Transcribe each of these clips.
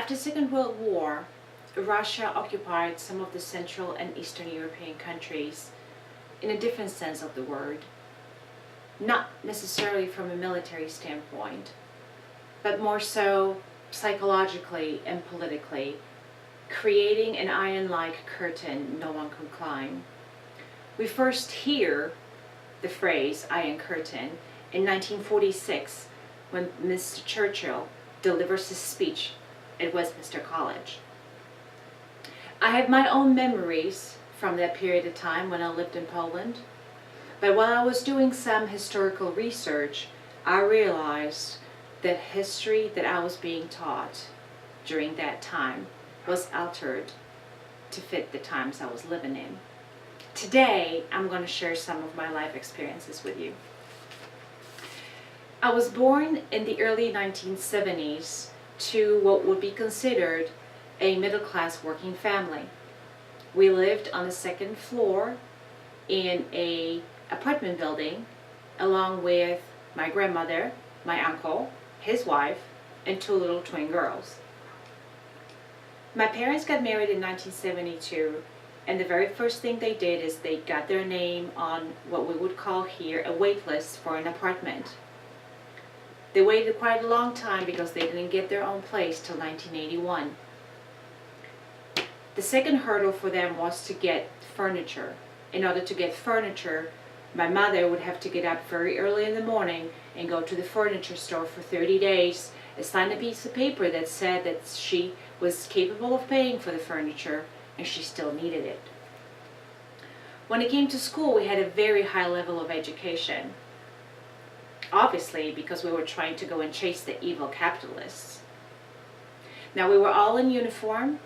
After the Second World War, Russia occupied some of the Central and Eastern European countries in a different sense of the word, not necessarily from a military standpoint, but more so psychologically and politically, creating an iron-like curtain no one could climb. We first hear the phrase Iron Curtain in 1946 when Mr. Churchill delivers his speech at Westminster College. I have my own memories from that period of time when I lived in Poland, but while I was doing some historical research, I realized that history that I was being taught during that time was altered to fit the times I was living in. Today, I'm going to share some of my life experiences with you. I was born in the early 1970s to what would be considered a middle-class working family. We lived on the second floor in an apartment building along with my grandmother, my uncle, his wife, and two little twin girls. My parents got married in 1972, and the very first thing they did is they got their name on what we would call here a wait list for an apartment. They waited quite a long time because they didn't get their own place till 1981. The second hurdle for them was to get furniture. In order to get furniture, my mother would have to get up very early in the morning and go to the furniture store for 30 days and sign a piece of paper that said that she was capable of paying for the furniture and she still needed it. When it came to school, we had a very high level of education. Obviously, because we were trying to go and chase the evil capitalists. Now, we were all in uniform,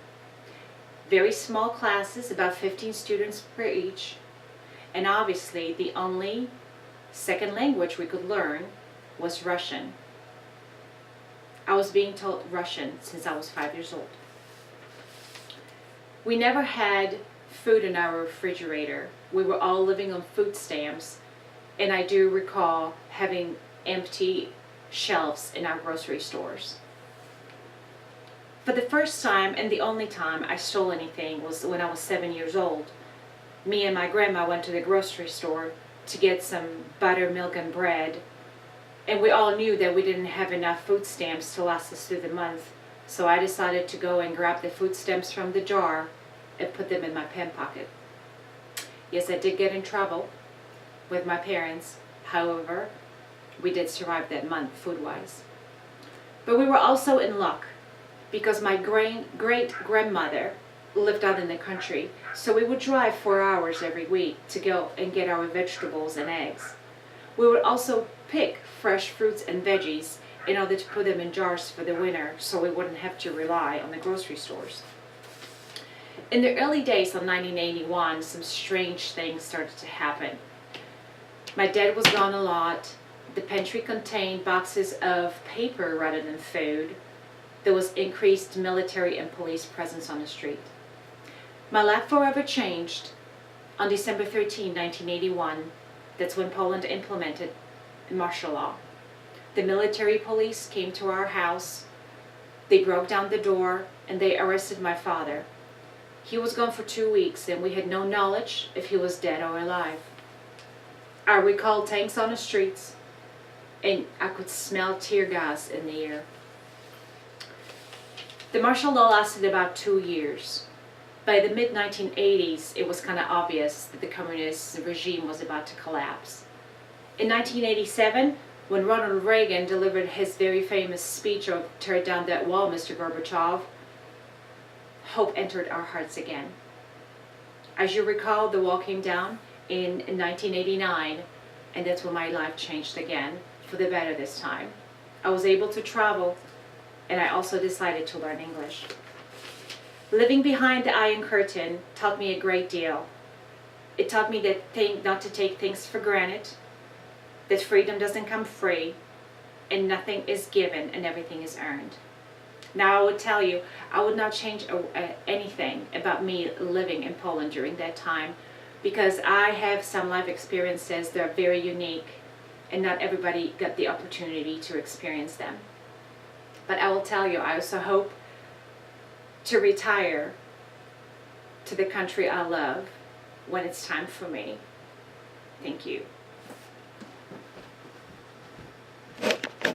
very small classes, about 15 students per each, and obviously the only second language we could learn was Russian. I was being taught Russian since I was 5 years old. We never had food in our refrigerator. We were all living on food stamps, and I do recall having empty shelves in our grocery stores. For the first time and the only time I stole anything was when I was 7 years old. Me and my grandma went to the grocery store to get some butter, milk, and bread, and we all knew that we didn't have enough food stamps to last us through the month, so I decided to go and grab the food stamps from the jar and put them in my pant pocket. Yes, I did get in trouble with my parents. However, we did survive that month food-wise. But we were also in luck because my great-grandmother lived out in the country, so we would drive 4 hours every week to go and get our vegetables and eggs. We would also pick fresh fruits and veggies in order to put them in jars for the winter so we wouldn't have to rely on the grocery stores. In the early days of 1981, some strange things started to happen. My dad was gone a lot. The pantry contained boxes of paper rather than food. There was increased military and police presence on the street. My life forever changed on December 13, 1981. That's when Poland implemented martial law. The military police came to our house. They broke down the door and they arrested my father. He was gone for 2 weeks and we had no knowledge if he was dead or alive. I recall tanks on the streets and I could smell tear gas in the air. The martial law lasted about 2 years. By the mid-1980s, it was kind of obvious that the communist regime was about to collapse. In 1987, when Ronald Reagan delivered his very famous speech of "Tear down that wall, Mr. Gorbachev," hope entered our hearts again. As you recall, the wall came down in 1989, and that's when my life changed again, for the better this time. I was able to travel, and I also decided to learn English. Living behind the Iron Curtain taught me a great deal. It taught me that not to take things for granted, that freedom doesn't come free, and nothing is given and everything is earned. Now I would tell you, I would not change anything about me living in Poland during that time, because I have some life experiences that are very unique, and not everybody got the opportunity to experience them. But I will tell you, I also hope to retire to the country I love when it's time for me. Thank you.